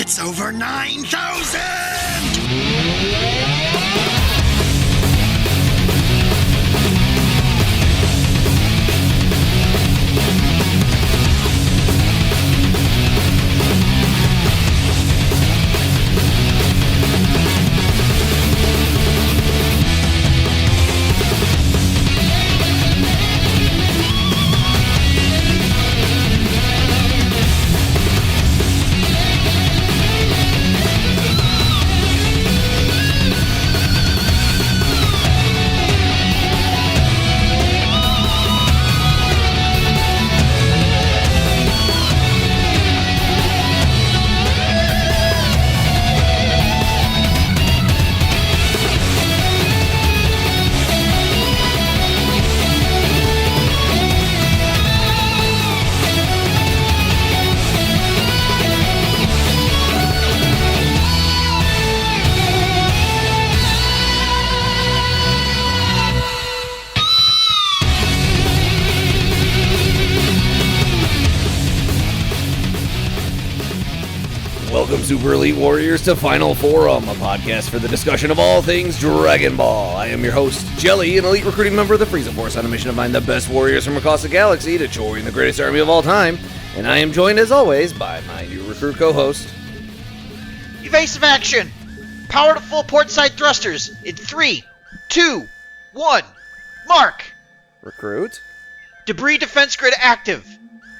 It's over 9,000! Welcome, Super Elite Warriors, to Final Forum, a podcast for the discussion of all things Dragon Ball. I am your host, Jelli, an elite recruiting member of the Frieza Force, on a mission to find the best warriors from across the galaxy to join the greatest army of all time. And I am joined, as always, by my new recruit co-host. Evasive action! Power to full port side thrusters in 3, 2, 1, mark! Recruit. Debris defense grid active.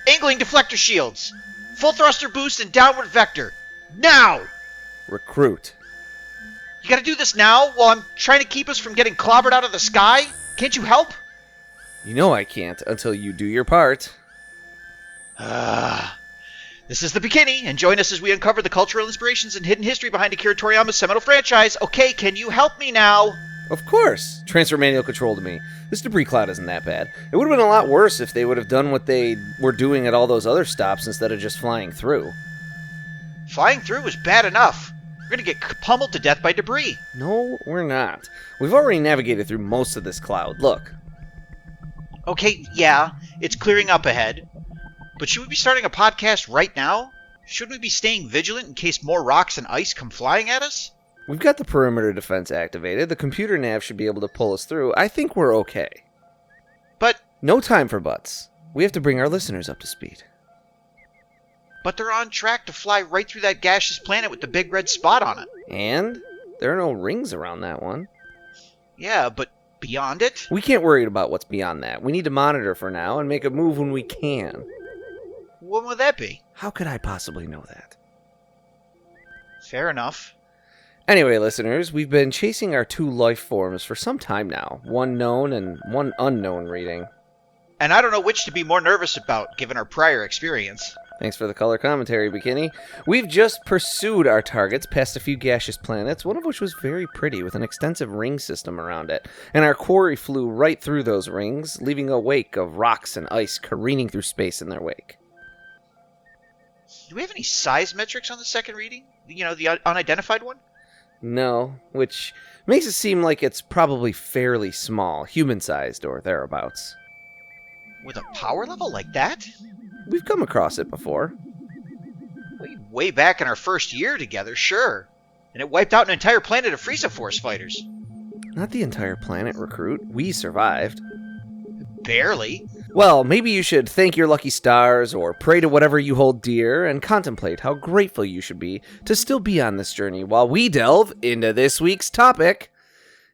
Angling deflector shields. Full thruster boost and downward vector. Now! Recruit. You gotta do this now while I'm trying to keep us from getting clobbered out of the sky? Can't you help? You know I can't until you do your part. This is the Bekinney, and join us as we uncover the cultural inspirations and hidden history behind Akira Toriyama's seminal franchise. Okay, can you help me now? Of course. Transfer manual control to me. This debris cloud isn't that bad. It would have been a lot worse if they would have done what they were doing at all those other stops instead of just flying through. Flying through was bad enough. We're gonna get pummeled to death by debris. No, we're not. We've already navigated through most of this cloud. Look. Okay, yeah, it's clearing up ahead. But should we be starting a podcast right now? Shouldn't we be staying vigilant in case more rocks and ice come flying at us? We've got the perimeter defense activated. The computer nav should be able to pull us through. I think we're okay. But No time for buts. We have to bring our listeners up to speed. they're on track to fly right through that gaseous planet with the big red spot on it. And there are no rings around that one. Yeah, but beyond it? We can't worry about what's beyond that. We need to monitor for now and make a move when we can. When would that be? How could I possibly know that? Fair enough. Anyway, listeners, we've been chasing our two life forms for some time now. One known and one unknown reading. And I don't know which to be more nervous about, given our prior experience. Thanks for the color commentary, Bekinney. We've just pursued our targets past a few gaseous planets, one of which was very pretty, with an extensive ring system around it. And our quarry flew right through those rings, leaving a wake of rocks and ice careening through space in their wake. Do we have any size metrics on the second reading? You know, the unidentified one? No, which makes it seem like it's probably fairly small, human-sized or thereabouts. With a power level like that? We've come across it before. Way back in our first year together, sure. And it wiped out an entire planet of Frieza Force fighters. Not the entire planet, Recruit. We survived. Barely. Well, maybe you should thank your lucky stars or pray to whatever you hold dear and contemplate how grateful you should be to still be on this journey while we delve into this week's topic.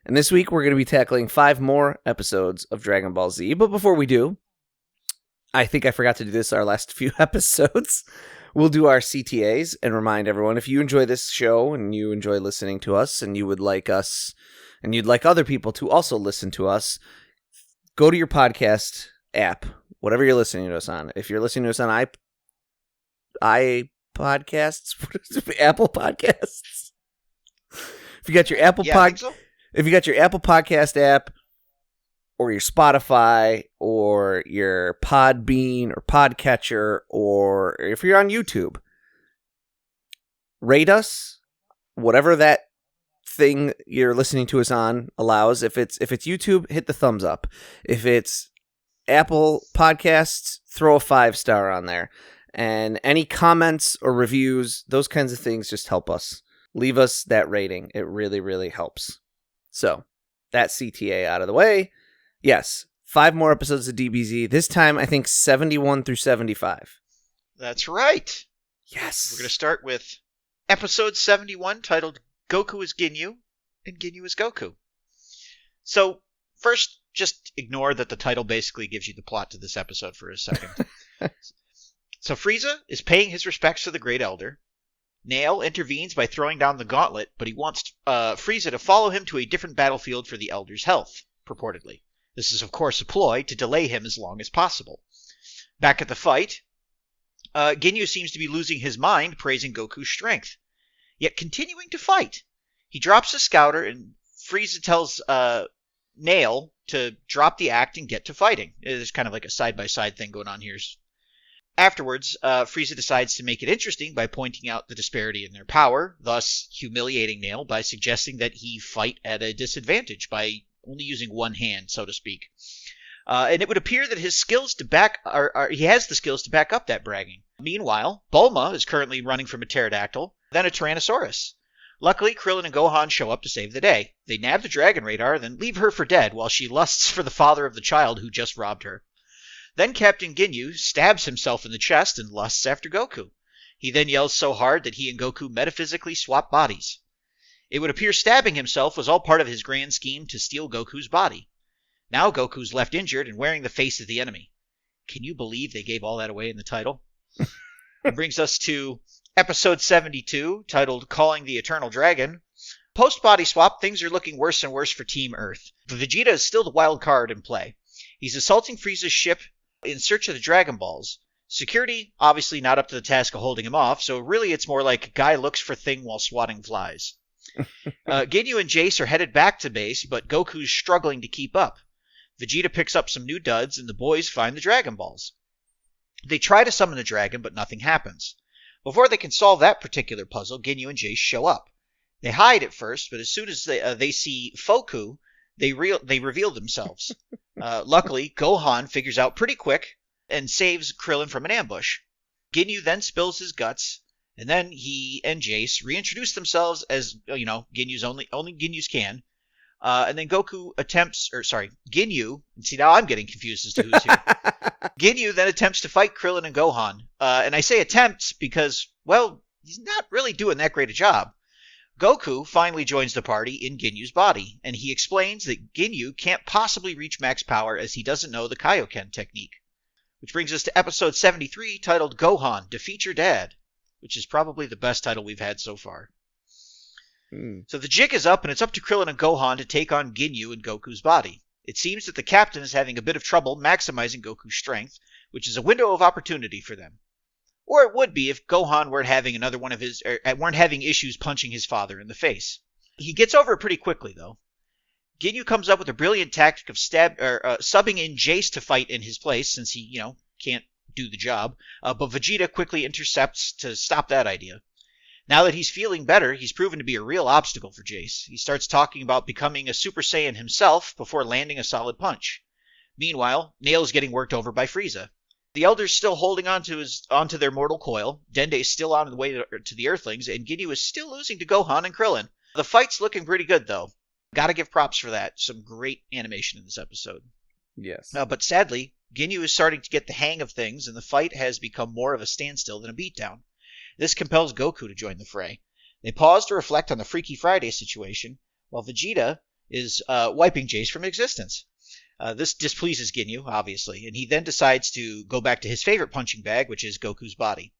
And this week we're going to be tackling 5 more episodes of Dragon Ball Z. But before we do, I think I forgot to do this our last few episodes. We'll do our CTAs and remind everyone, if you enjoy this show and you enjoy listening to us and you would like us and you'd like other people to also listen to us, go to your podcast app, whatever you're listening to us on. If you're listening to us on iPodcasts, Apple Podcasts. If you got your Apple if you got your Apple Podcast app, or your Spotify, or your Podbean, or Podcatcher, or if you're on YouTube, rate us, whatever that thing you're listening to us on allows. If it's YouTube, hit the thumbs up. If it's Apple Podcasts, throw a 5-star on there. And any comments or reviews, those kinds of things just help us. Leave us that rating. It really, really helps. So, that CTA out of the way. Yes, 5 more episodes of DBZ. This time, I think 71 through 75. That's right. Yes. We're going to start with episode 71, titled Goku is Ginyu and Ginyu is Goku. So, first, just ignore that the title basically gives you the plot to this episode for a second. So Frieza is paying his respects to the Great Elder. Nail intervenes by throwing down the gauntlet, but he wants Frieza to follow him to a different battlefield for the Elder's health, purportedly. This is, of course, a ploy to delay him as long as possible. Back at the fight, Ginyu seems to be losing his mind, praising Goku's strength, yet continuing to fight. He drops his scouter, and Frieza tells Nail to drop the act and get to fighting. There's kind of like a side-by-side thing going on here. Afterwards, Frieza decides to make it interesting by pointing out the disparity in their power, thus humiliating Nail by suggesting that he fight at a disadvantage by only using one hand, so to speak. And it would appear that his skills he has the skills to back up that bragging. Meanwhile, Bulma is currently running from a pterodactyl, then a Tyrannosaurus. Luckily, Krillin and Gohan show up to save the day. They nab the Dragon Radar, then leave her for dead while she lusts for the father of the child who just robbed her. Then Captain Ginyu stabs himself in the chest and lusts after Goku. He then yells so hard that he and Goku metaphysically swap bodies. It would appear stabbing himself was all part of his grand scheme to steal Goku's body. Now Goku's left injured and wearing the face of the enemy. Can you believe they gave all that away in the title? It brings us to episode 72, titled Calling the Eternal Dragon. Post-body swap, things are looking worse and worse for Team Earth. Vegeta is still the wild card in play. He's assaulting Frieza's ship in search of the Dragon Balls. Security, obviously not up to the task of holding him off, so really it's more like guy looks for thing while swatting flies. Ginyu and Jace are headed back to base, but Goku's struggling to keep up. Vegeta picks up some new duds, and the boys find the Dragon Balls. They try to summon the dragon, but nothing happens. Before they can solve that particular puzzle, Ginyu and Jace show up. They hide at first, but as soon as they see Foku, they reveal themselves. Luckily, Gohan figures out pretty quick and saves Krillin from an ambush. Ginyu then spills his guts, and then he and Jace reintroduce themselves as, Ginyu's only Ginyu's can. And then Ginyu, and see now I'm getting confused as to who's here. Ginyu then attempts to fight Krillin and Gohan. And I say attempts because, well, he's not really doing that great a job. Goku finally joins the party in Ginyu's body, and he explains that Ginyu can't possibly reach max power as he doesn't know the Kaioken technique. Which brings us to episode 73, titled Gohan, Defeat Your Dad, which is probably the best title we've had so far. So the jig is up, and it's up to Krillin and Gohan to take on Ginyu in Goku's body. It seems that the captain is having a bit of trouble maximizing Goku's strength, which is a window of opportunity for them. Or it would be if Gohan weren't having issues punching his father in the face. He gets over it pretty quickly, though. Ginyu comes up with a brilliant tactic of subbing in Jace to fight in his place, since he, can't do the job. But Vegeta quickly intercepts to stop that idea. Now that he's feeling better, he's proven to be a real obstacle for Jace. He starts talking about becoming a Super Saiyan himself before landing a solid punch. Meanwhile, Nail is getting worked over by Frieza. The Elder's still holding onto their mortal coil, Dende's still on the way to the Earthlings, and Ginyu is still losing to Gohan and Krillin. The fight's looking pretty good, though. Gotta give props for that. Some great animation in this episode. Yes. But sadly, Ginyu is starting to get the hang of things, and the fight has become more of a standstill than a beatdown. This compels Goku to join the fray. They pause to reflect on the Freaky Friday situation, while Vegeta is wiping Jace from existence. This displeases Ginyu, obviously, and he then decides to go back to his favorite punching bag, which is Goku's body.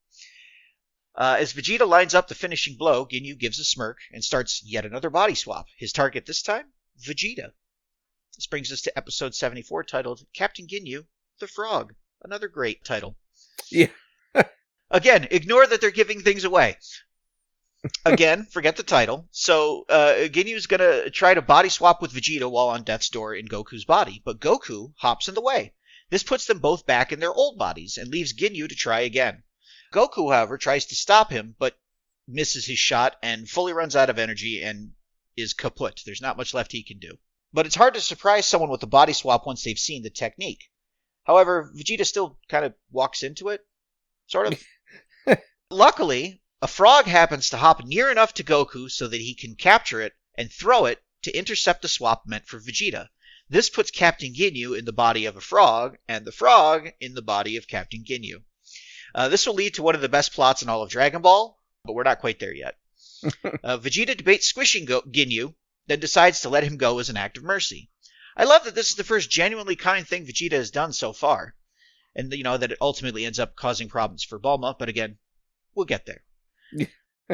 As Vegeta lines up the finishing blow, Ginyu gives a smirk and starts yet another body swap. His target this time? Vegeta. This brings us to episode 74, titled Captain Ginyu, the Frog. Another great title. Yeah. Again, ignore that they're giving things away. Again, forget the title. So, Ginyu's gonna try to body swap with Vegeta while on death's door in Goku's body, but Goku hops in the way. This puts them both back in their old bodies and leaves Ginyu to try again. Goku, however, tries to stop him, but misses his shot and fully runs out of energy and is kaput. There's not much left he can do. But it's hard to surprise someone with a body swap once they've seen the technique. However, Vegeta still kind of walks into it. Sort of. Luckily, a frog happens to hop near enough to Goku so that he can capture it and throw it to intercept the swap meant for Vegeta. This puts Captain Ginyu in the body of a frog, and the frog in the body of Captain Ginyu. This will lead to one of the best plots in all of Dragon Ball, but we're not quite there yet. Vegeta debates squishing Ginyu, then decides to let him go as an act of mercy. I love that this is the first genuinely kind thing Vegeta has done so far, and that it ultimately ends up causing problems for Bulma, but again, we'll get there.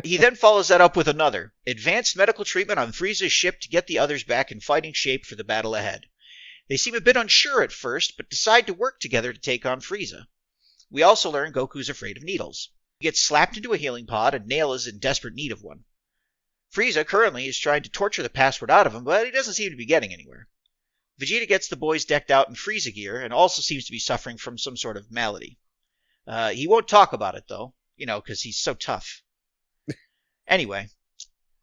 He then follows that up with another, advanced medical treatment on Frieza's ship to get the others back in fighting shape for the battle ahead. They seem a bit unsure at first, but decide to work together to take on Frieza. We also learn Goku's afraid of needles. He gets slapped into a healing pod, and Nail is in desperate need of one. Frieza currently is trying to torture the password out of him, but he doesn't seem to be getting anywhere. Vegeta gets the boys decked out in Frieza gear, and also seems to be suffering from some sort of malady. He won't talk about it, though, because he's so tough. Anyway,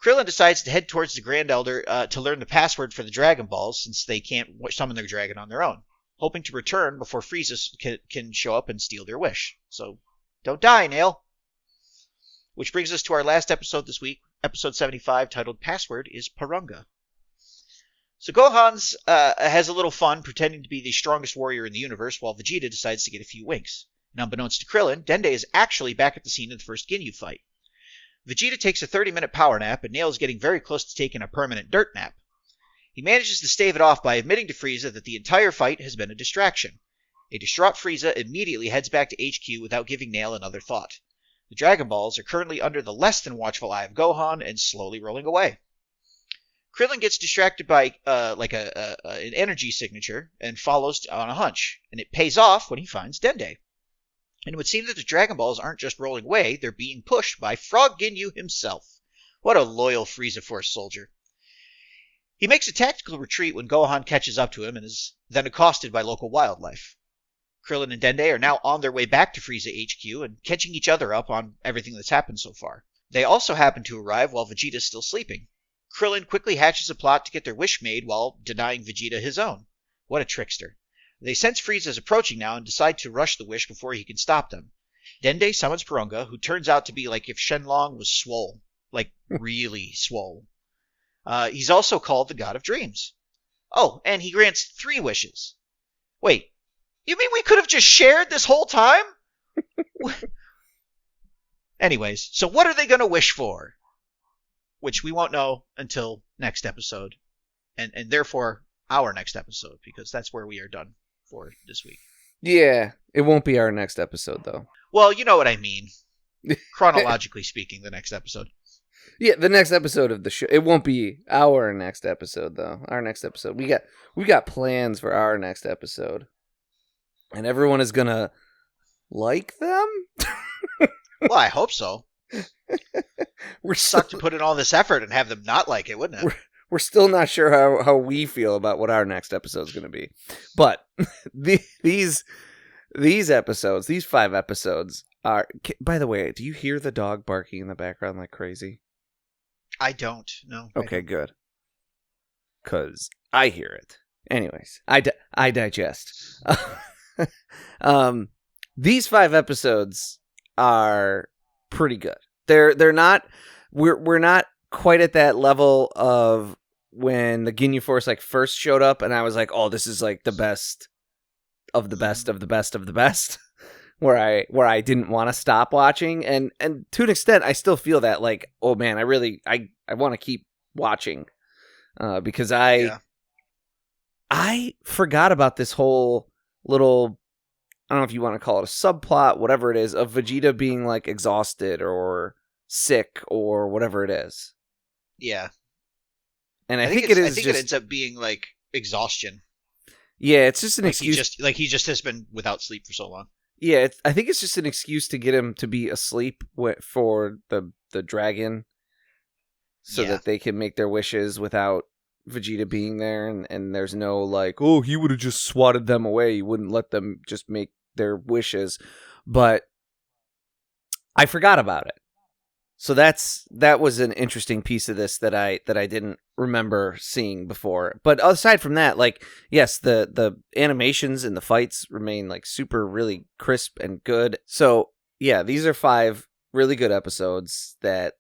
Krillin decides to head towards the Grand Elder to learn the password for the Dragon Balls, since they can't summon their dragon on their own, hoping to return before Frieza can show up and steal their wish. So, don't die, Nail! Which brings us to our last episode this week, episode 75, titled Password is Porunga. So Gohan has a little fun pretending to be the strongest warrior in the universe, while Vegeta decides to get a few winks. And unbeknownst to Krillin, Dende is actually back at the scene of the first Ginyu fight. Vegeta takes a 30-minute power nap, and Nail is getting very close to taking a permanent dirt nap. He manages to stave it off by admitting to Frieza that the entire fight has been a distraction. A distraught Frieza immediately heads back to HQ without giving Nail another thought. The Dragon Balls are currently under the less than watchful eye of Gohan and slowly rolling away. Krillin gets distracted by an energy signature and follows on a hunch, and it pays off when he finds Dende. And it would seem that the Dragon Balls aren't just rolling away, they're being pushed by Frog Ginyu himself. What a loyal Frieza Force soldier. He makes a tactical retreat when Gohan catches up to him and is then accosted by local wildlife. Krillin and Dende are now on their way back to Frieza HQ and catching each other up on everything that's happened so far. They also happen to arrive while Vegeta is still sleeping. Krillin quickly hatches a plot to get their wish made while denying Vegeta his own. What a trickster. They sense Frieza is approaching now and decide to rush the wish before he can stop them. Dende summons Porunga, who turns out to be like if Shenlong was swole. Like, really swole. He's also called the God of Dreams. Oh, and he grants 3 wishes. Wait, you mean we could have just shared this whole time? Anyways, so what are they going to wish for? Which we won't know until next episode. And therefore, our next episode, because that's where we are done for this week. Yeah, it won't be our next episode, though. Well, you know what I mean. Chronologically speaking, the next episode. Yeah, the next episode of the show. It won't be our next episode, though. Our next episode. We got plans for our next episode. And everyone is gonna like them? Well, I hope so. We're suck to put in all this effort and have them not like it, wouldn't it? We're still not sure how we feel about what our next episode is going to be. But these episodes, these 5 episodes are... By the way, do you hear the dog barking in the background like crazy? I don't, no. Okay, good. Because I hear it. Anyways, I digest. These 5 episodes are pretty good. They're not... We're not quite at that level of when the Ginyu Force first showed up, and I was like, "Oh, this is the best of the best of the best of the best." where I didn't want to stop watching, and to an extent, I still feel that oh man, I want to keep watching because I forgot about this whole little, I don't know if you want to call it a subplot, whatever it is, of Vegeta being exhausted or sick or whatever it is. Yeah. And I think it ends up being exhaustion. Yeah, it's just an excuse. He just has been without sleep for so long. Yeah, I think it's just an excuse to get him to be asleep for the dragon, so that they can make their wishes without Vegeta being there, and there's no oh, he would have just swatted them away. He wouldn't let them just make their wishes. But I forgot about it. So that was an interesting piece of this that I didn't remember seeing before. But aside from that, yes, the animations and the fights remain super really crisp and good. So yeah, these are 5 really good episodes that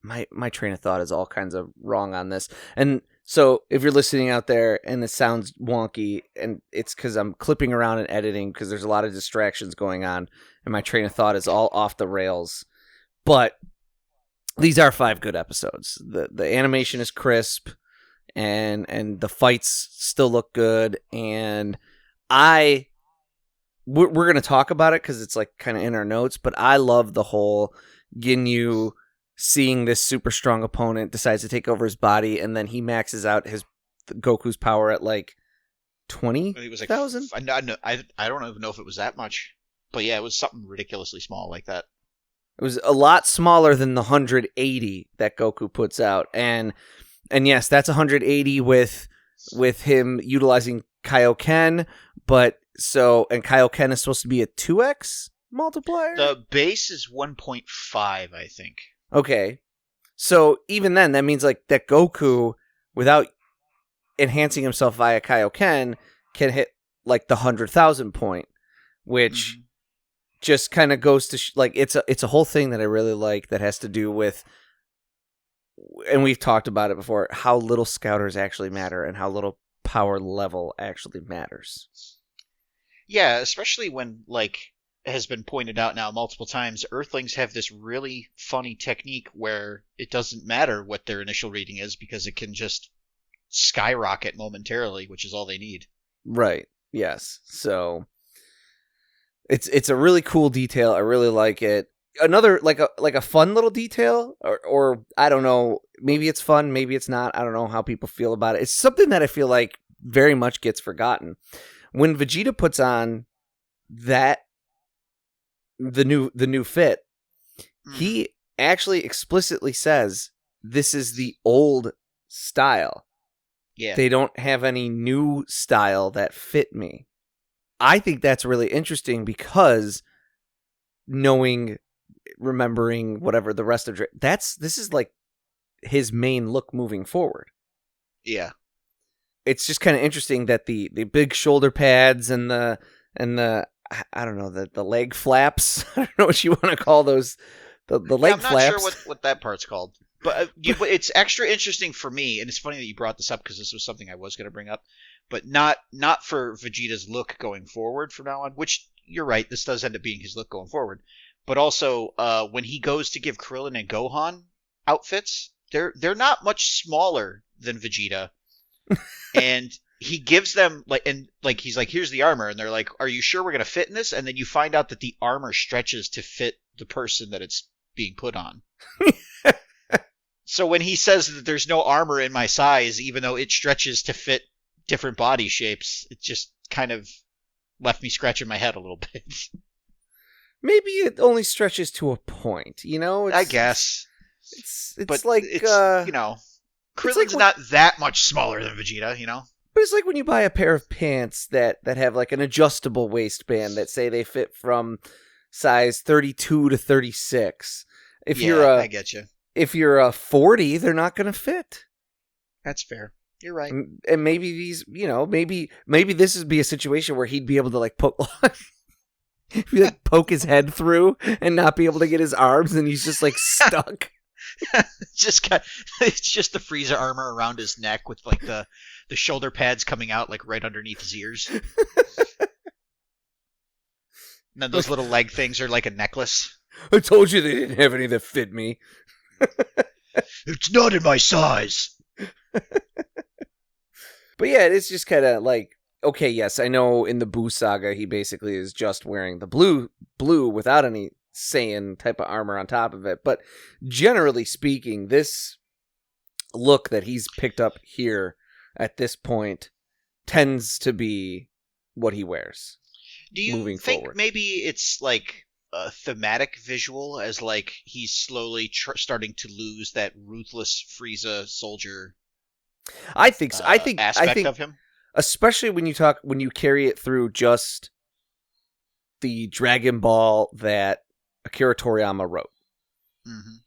my train of thought is all kinds of wrong on this. And so if you're listening out there and it sounds wonky, and it's because I'm clipping around and editing because there's a lot of distractions going on and my train of thought is all off the rails. But these are 5 good episodes. The animation is crisp and the fights still look good. And we're going to talk about it because it's like kind of in our notes, but I love the whole Ginyu seeing this super strong opponent, decides to take over his body, and then he maxes out Goku's power at like 20,000. I don't even know if it was that much, but yeah, it was something ridiculously small like that. It was a lot smaller than the 180 that Goku puts out, and yes, that's 180 with him utilizing Kaioken, but and Kaioken is supposed to be a 2x multiplier. The base is 1.5, I think. Okay, so even then, that means like that Goku, without enhancing himself via Kaioken, can hit like the 100,000 point, which just kind of goes to like it's a whole thing that I really like that has to do with, and we've talked about it before, how little scouters actually matter and how little power level actually matters. Yeah, especially when, like, has been pointed out now multiple times, Earthlings have this really funny technique where it doesn't matter what their initial reading is because it can just skyrocket momentarily, which is all they need. Right. Yes. So it's a really cool detail. I really like it. Another like a fun little detail, or I don't know, maybe it's fun, maybe it's not. I don't know how people feel about it. It's something that I feel like very much gets forgotten. When Vegeta puts on the new fit, he actually explicitly says this is the old style. Yeah. They don't have any new style that fit me. I think that's really interesting because remembering whatever the rest of this is like his main look moving forward. Yeah. It's just kind of interesting that the big shoulder pads and the I don't know, the leg flaps. I don't know what you want to call those. The leg flaps. I'm not sure what that part's called. But it's extra interesting for me, and it's funny that you brought this up because this was something I was going to bring up, but not for Vegeta's look going forward from now on, which you're right, this does end up being his look going forward. But also, when he goes to give Krillin and Gohan outfits, they're not much smaller than Vegeta. And he gives them he's like, here's the armor, and they're like, are you sure we're gonna fit in this? And then you find out that the armor stretches to fit the person that it's being put on. So when he says that there's no armor in my size, even though it stretches to fit different body shapes, it just kind of left me scratching my head a little bit. Maybe it only stretches to a point, I guess it's but like Krillin's not that much smaller than Vegeta, But it's like when you buy a pair of pants that have like an adjustable waistband that say they fit from size 32 to 36. I get you. If you're a 40, they're not going to fit. That's fair. You're right. And maybe these, maybe this would be a situation where he'd be able to like poke his head through and not be able to get his arms, and he's just like stuck. It's just the Frieza armor around his neck with like the shoulder pads coming out like right underneath his ears. And then those little leg things are like a necklace. I told you they didn't have any that fit me. It's not in my size. But yeah, it's just kind of like, okay, yes, I know in the Buu saga he basically is just wearing the blue without any Saiyan type of armor on top of it. But generally speaking, this look that he's picked up here at this point tends to be what he wears. Do you think maybe it's like a thematic visual, as like he's slowly starting to lose that ruthless Frieza soldier? I think so. I think of him, especially when you carry it through just the Dragon Ball that Akira Toriyama wrote,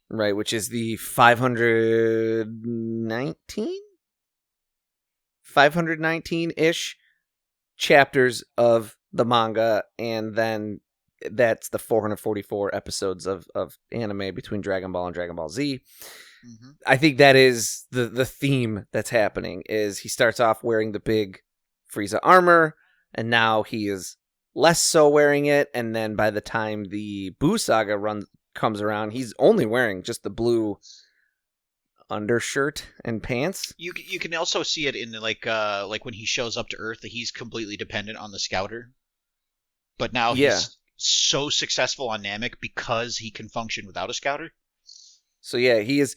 right? Which is the 519-ish chapters of the manga, and then that's the 444 episodes of anime between Dragon Ball and Dragon Ball Z. Mm-hmm. I think that is the theme that's happening, is he starts off wearing the big Frieza armor, and now he is less so wearing it, and then by the time the Buu Saga comes around, he's only wearing just the blue undershirt and pants. You can also see it in like when he shows up to Earth, that he's completely dependent on the Scouter. But now he's so successful on Namek because he can function without a Scouter. So yeah, he's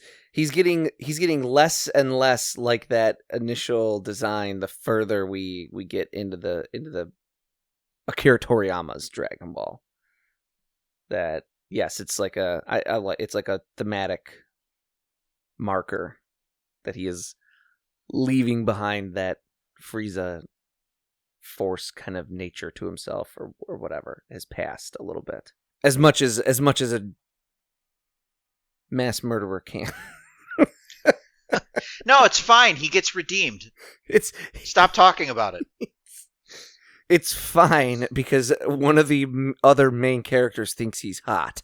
getting less and less like that initial design the further we get into the Akira Toriyama's Dragon Ball. That yes, it's like it's like a thematic marker that he is leaving behind that Frieza force kind of nature to himself, or whatever, has passed a little bit. As much as a mass murderer can. No, it's fine. He gets redeemed. Stop talking about it. It's fine because one of the other main characters thinks he's hot.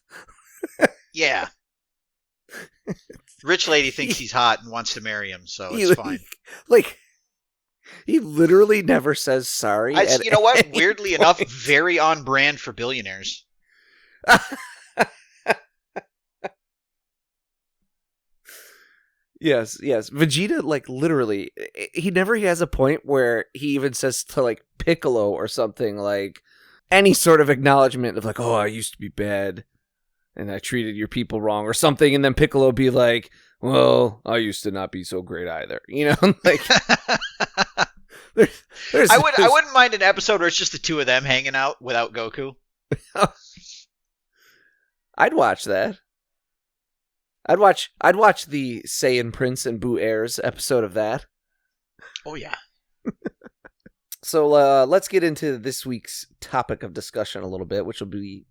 Yeah. Rich lady thinks he's hot and wants to marry him, so it's fine. Like, he literally never says sorry. You know what? Weirdly enough, very on brand for billionaires. Yes. Vegeta, like, literally, he never has a point where he even says to, like, Piccolo or something, like, any sort of acknowledgement of, like, oh, I used to be bad, and I treated your people wrong, or something, and then Piccolo be like, well, I used to not be so great either, you know? Like, I wouldn't mind an episode where it's just the two of them hanging out without Goku. I'd watch that. I'd watch the Saiyan Prince and Buu Heirs episode of that. Oh yeah. So let's get into this week's topic of discussion a little bit, which will be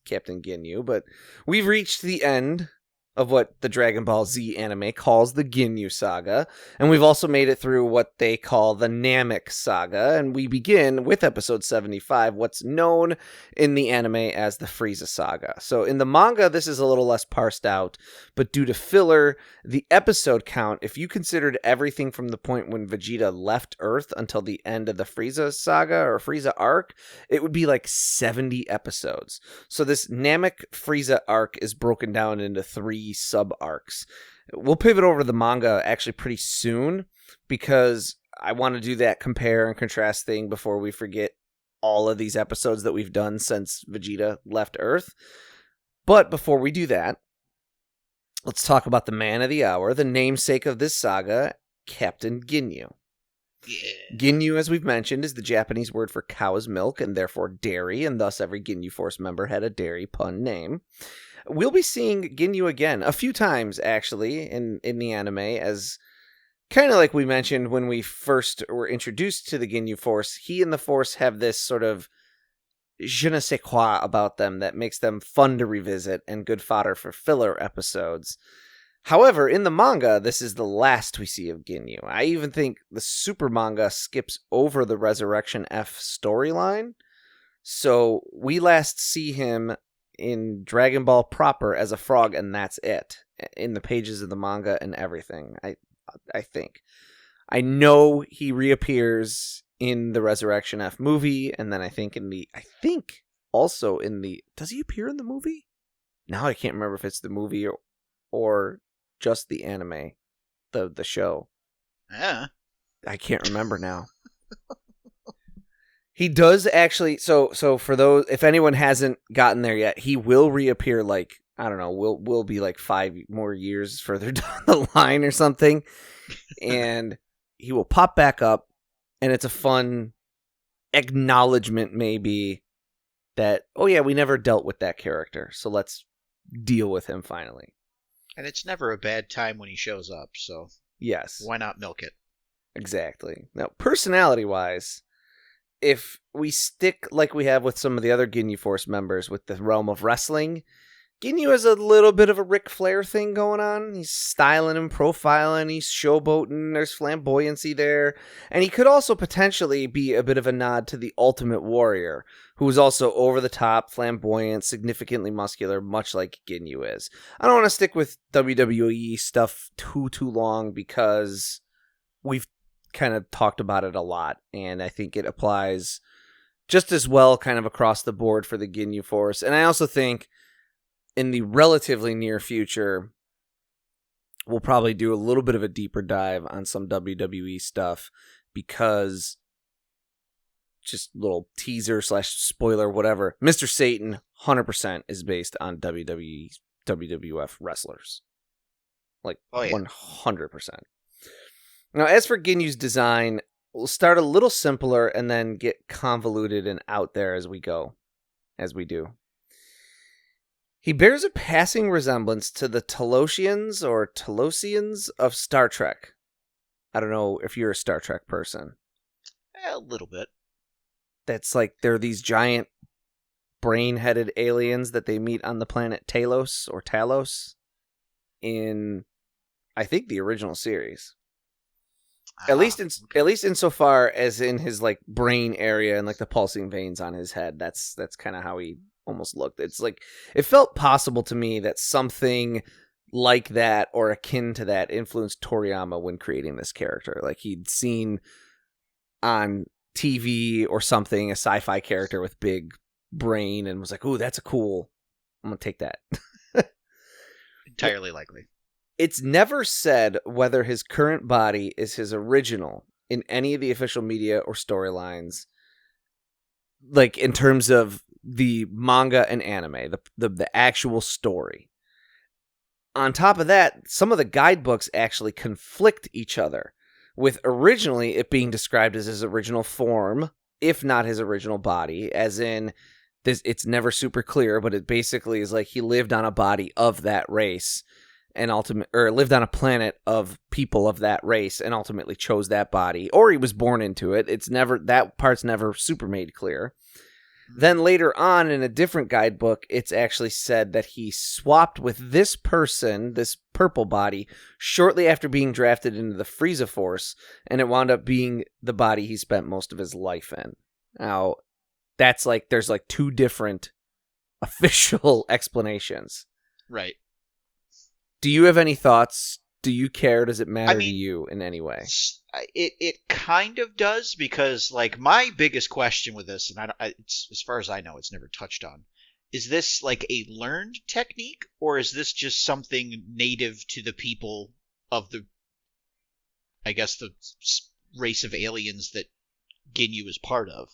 Captain Ginyu. But we've reached the end of what the Dragon Ball Z anime calls the Ginyu Saga, and we've also made it through what they call the Namek Saga, and we begin with episode 75, what's known in the anime as the Frieza Saga. So in the manga, this is a little less parsed out, but due to filler, the episode count, if you considered everything from the point when Vegeta left Earth until the end of the Frieza Saga or Frieza arc, it would be like 70 episodes. So this Namek Frieza arc is broken down into 3 sub-arcs. We'll pivot over to the manga actually pretty soon, because I want to do that compare and contrast thing before we forget all of these episodes that we've done since Vegeta left Earth. But before we do that, let's talk about the man of the hour, the namesake of this saga, Captain Ginyu. Yeah. Ginyu, as we've mentioned, is the Japanese word for cow's milk and therefore dairy, and thus every Ginyu Force member had a dairy pun name. We'll be seeing Ginyu again a few times, actually, in the anime, as kind of like we mentioned when we first were introduced to the Ginyu Force. He and the Force have this sort of je ne sais quoi about them that makes them fun to revisit and good fodder for filler episodes. However, in the manga, this is the last we see of Ginyu. I even think the super manga skips over the Resurrection F storyline, so we last see him in Dragon Ball proper as a frog, and that's it in the pages of the manga and everything. I think I know he reappears in the Resurrection F movie, and then I think also in the, does he appear in the movie? Now I can't remember if it's the movie or just the anime, the show. Yeah, I can't remember now. He does actually. So for those, if anyone hasn't gotten there yet, he will reappear. Like, I don't know, will be like 5 more years further down the line or something, and he will pop back up, and it's a fun acknowledgement, maybe, that, oh yeah, we never dealt with that character, so let's deal with him finally. and it's never a bad time when he shows up. So Yes, why not milk it? exactly. Now, personality-wise, if we stick like we have with some of the other Ginyu Force members with the realm of wrestling, Ginyu has a little bit of a Ric Flair thing going on. He's styling and profiling. He's showboating. There's flamboyancy there. And he could also potentially be a bit of a nod to the Ultimate Warrior, who is also over-the-top, flamboyant, significantly muscular, much like Ginyu is. I don't want to stick with WWE stuff too long because we've kind of talked about it a lot, and I think it applies just as well kind of across the board for the Ginyu Force. And I also think in the relatively near future, we'll probably do a little bit of a deeper dive on some WWE stuff because just little teaser / spoiler, whatever. Mr. Satan 100% is based on WWE, WWF wrestlers. Like 100%. Now, as for Ginyu's design, we'll start a little simpler and then get convoluted and out there as we go, as we do. He bears a passing resemblance to the Talosians or Talosians of Star Trek. I don't know if you're a Star Trek person. A little bit. That's like they're these giant brain-headed aliens that they meet on the planet Talos or Talos in, I think, the original series. At least insofar as in his like brain area and like the pulsing veins on his head. That's kind of how he almost looked. It's like it felt possible to me that something like that or akin to that influenced Toriyama when creating this character. Like he'd seen on TV or something a sci-fi character with big brain and was like, "Ooh, that's a cool. I'm gonna take that." Entirely likely. It's never said whether his current body is his original in any of the official media or storylines, like in terms of the manga and anime, the actual story. On top of that, some of the guidebooks actually conflict each other, with originally it being described as his original form, if not his original body, as in this. It's never super clear, but it basically is like he lived on a body of that race and lived on a planet of people of that race and ultimately chose that body, or he was born into it. It's never, that part's never super made clear. Then later on in a different guidebook, it's actually said that he swapped with this person, this purple body, shortly after being drafted into the Frieza Force, and it wound up being the body he spent most of his life in. Now, that's like, there's like two different official explanations. Right. Do you have any thoughts? Do you care? Does it matter to you in any way? It kind of does, because like my biggest question with this, and it's, as far as I know, it's never touched on. Is this like a learned technique, or is this just something native to the people of the, I guess, the race of aliens that Ginyu is part of?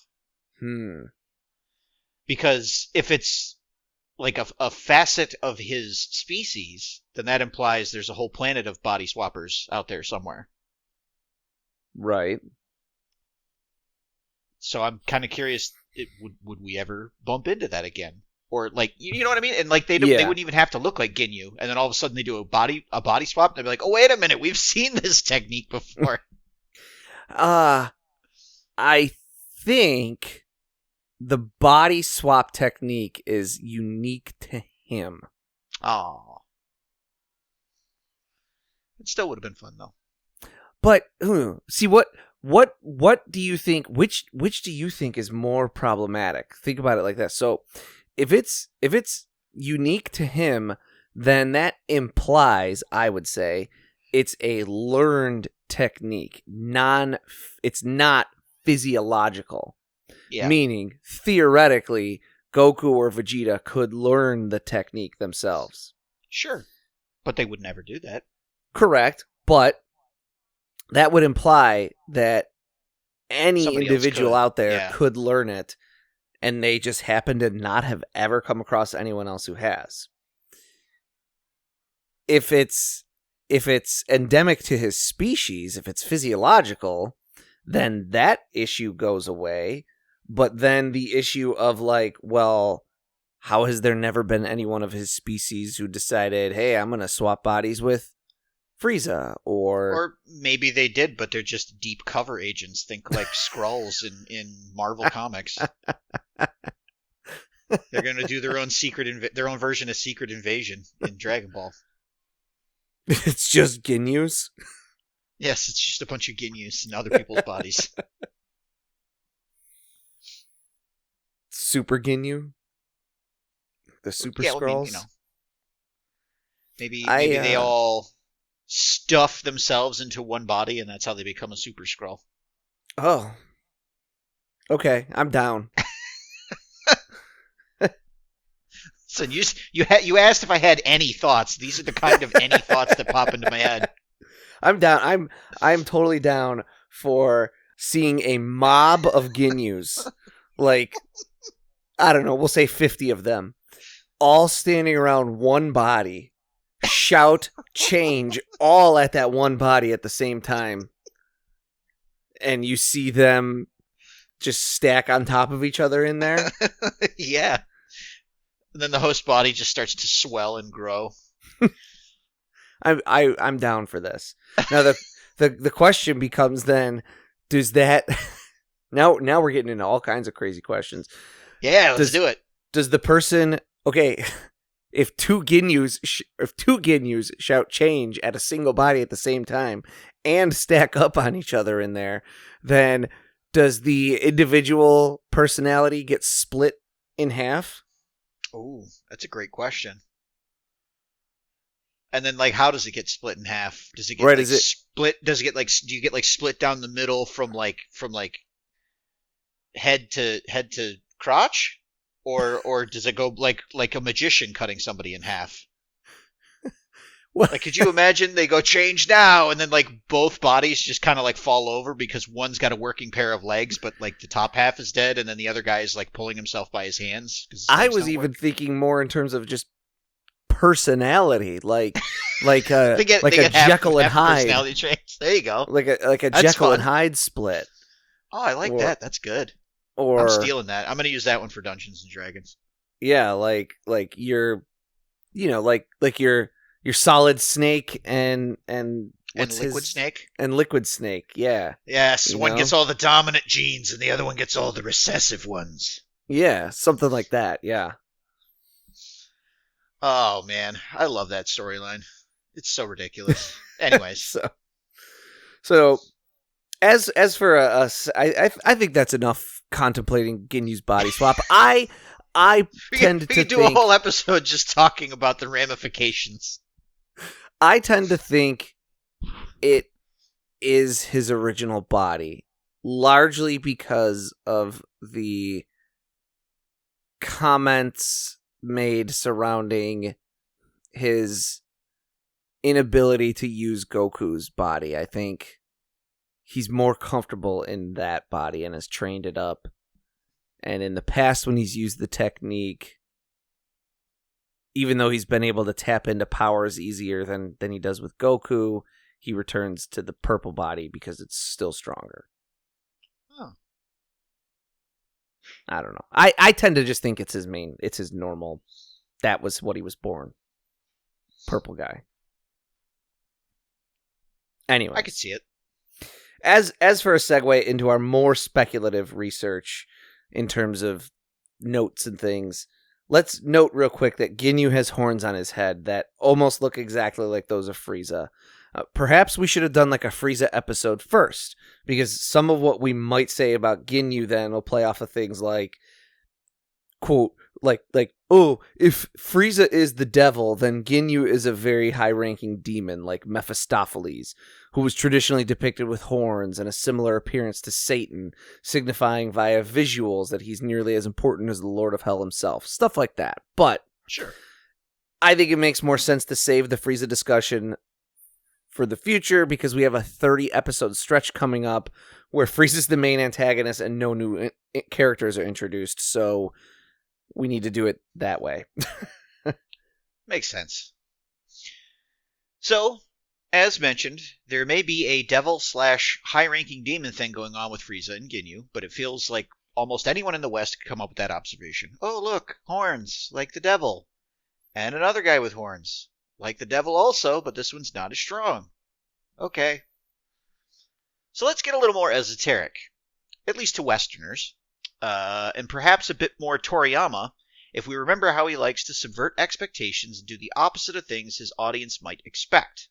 Because if it's like a facet of his species, then that implies there's a whole planet of body swappers out there somewhere. Right. So I'm kind of curious, would we ever bump into that again? Or like, you know what I mean? And like they wouldn't even have to look like Ginyu, and then all of a sudden they do a body swap, and they'd be like, "Oh, wait a minute, we've seen this technique before." I think the body swap technique is unique to him. Oh. It still would have been fun though. But see, what do you think? Which do you think is more problematic? Think about it like that. So, if it's unique to him, then that implies, I would say, it's a learned technique. It's not physiological. Yeah. Meaning, theoretically, Goku or Vegeta could learn the technique themselves. Sure, but they would never do that. Correct, but that would imply that any individual out there could learn it, and they just happen to not have ever come across anyone else who has. If it's endemic to his species, if it's physiological, then that issue goes away. But then the issue of like, well, how has there never been anyone of his species who decided, hey, I'm going to swap bodies with Frieza, or maybe they did, but they're just deep cover agents. Think like Skrulls in Marvel Comics. They're going to do their own their own version of Secret Invasion in Dragon Ball. It's just Ginyus? Yes, it's just a bunch of Ginyus in other people's bodies. Super Ginyu? The Super Yeah, Skrulls? well, maybe they all stuff themselves into one body, and that's how they become a Super Skrull. Oh. Okay, I'm down. So you asked if I had any thoughts. These are the kind of any thoughts that pop into my head. I'm down. I'm totally down for seeing a mob of Ginyus. Like, I don't know, we'll say 50 of them. All standing around one body. Shout, change, all at that one body at the same time. And you see them just stack on top of each other in there. Yeah. And then the host body just starts to swell and grow. I'm down for this. Now the question becomes then, does that now we're getting into all kinds of crazy questions. Yeah, let's do it. Does the person if two Ginyus shout change at a single body at the same time and stack up on each other in there, then does the individual personality get split in half? Oh, that's a great question. And then, like, how does it get split in half? Does it get split? Does it get do you get split down the middle from head to crotch, or does it go like a magician cutting somebody in half? What? Like, could you imagine they go change now, and then both bodies just kind of fall over because one's got a working pair of legs, but the top half is dead, and then the other guy is pulling himself by his hands. I was even thinking more in terms of just personality, like a Jekyll and Hyde personality change. There you go. like a That's Jekyll fun. and Hyde split. Oh, I like that. That's good. Or I'm stealing that. I'm going to use that one for Dungeons and Dragons. Yeah, like your Solid Snake and Liquid Snake. And Liquid Snake. Yeah. Yes, one gets all the dominant genes and the other one gets all the recessive ones. Yeah, something like that. Yeah. Oh man, I love that storyline. It's so ridiculous. Anyways, so as for us, I think that's enough contemplating Ginyu's body swap. I tend to do a whole episode just talking about the ramifications. I tend to think it is his original body, largely because of the comments made surrounding his inability to use Goku's body. I think he's more comfortable in that body and has trained it up. And in the past, when he's used the technique, even though he's been able to tap into powers easier than he does with Goku, he returns to the purple body because it's still stronger. Oh. I don't know. I tend to just think it's his normal. That was what he was born. Purple guy. Anyway. I could see it. As for a segue into our more speculative research in terms of notes and things, let's note real quick that Ginyu has horns on his head that almost look exactly like those of Frieza. Perhaps we should have done a Frieza episode first, because some of what we might say about Ginyu then will play off of things like, quote, oh, if Frieza is the devil, then Ginyu is a very high-ranking demon like Mephistopheles, who was traditionally depicted with horns and a similar appearance to Satan, signifying via visuals that he's nearly as important as the Lord of Hell himself. Stuff like that. But sure, I think it makes more sense to save the Frieza discussion for the future, because we have a 30-episode stretch coming up where Frieza's the main antagonist and no new characters are introduced, so we need to do it that way. Makes sense. So, as mentioned, there may be a devil/high-ranking demon thing going on with Frieza and Ginyu, but it feels like almost anyone in the West could come up with that observation. Oh, look, horns, like the devil. And another guy with horns. Like the devil also, but this one's not as strong. Okay. So let's get a little more esoteric, at least to Westerners, and perhaps a bit more Toriyama, if we remember how he likes to subvert expectations and do the opposite of things his audience might expect.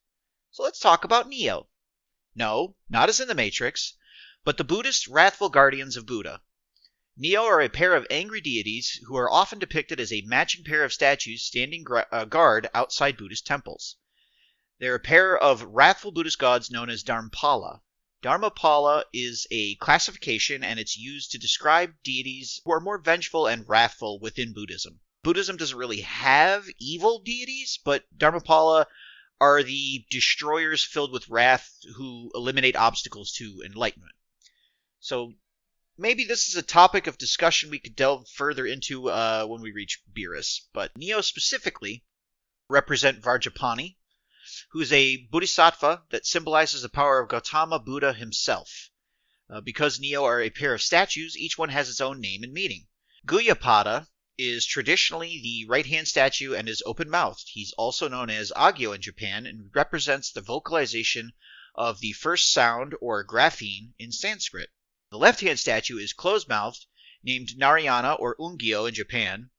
So let's talk about Neo. No, not as in the Matrix, but the Buddhist wrathful guardians of Buddha. Neo are a pair of angry deities who are often depicted as a matching pair of statues standing guard outside Buddhist temples. They're a pair of wrathful Buddhist gods known as Dharmapala. Dharmapala is a classification, and it's used to describe deities who are more vengeful and wrathful within Buddhism. Buddhism doesn't really have evil deities, but Dharmapala are the destroyers filled with wrath who eliminate obstacles to enlightenment. So maybe this is a topic of discussion we could delve further into when we reach Beerus. But Neo specifically represent Vajrapani, who is a bodhisattva that symbolizes the power of Gautama Buddha himself. Because Neo are a pair of statues, each one has its own name and meaning. Guyapada is traditionally the right-hand statue and is open-mouthed. He's also known as Agyo in Japan and represents the vocalization of the first sound or grapheme in Sanskrit. The left-hand statue is closed-mouthed, named Narayana or Ungyo in Japan,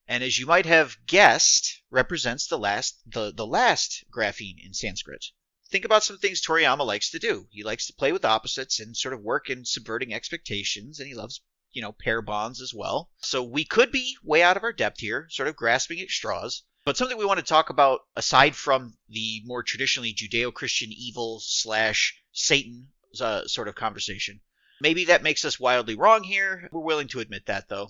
and as you might have guessed, represents the last grapheme in Sanskrit. Think about some things Toriyama likes to do. He likes to play with opposites and sort of work in subverting expectations, and he loves, pair bonds as well. So we could be way out of our depth here, sort of grasping at straws. But something we want to talk about, aside from the more traditionally Judeo-Christian evil / Satan sort of conversation. Maybe that makes us wildly wrong here. We're willing to admit that, though.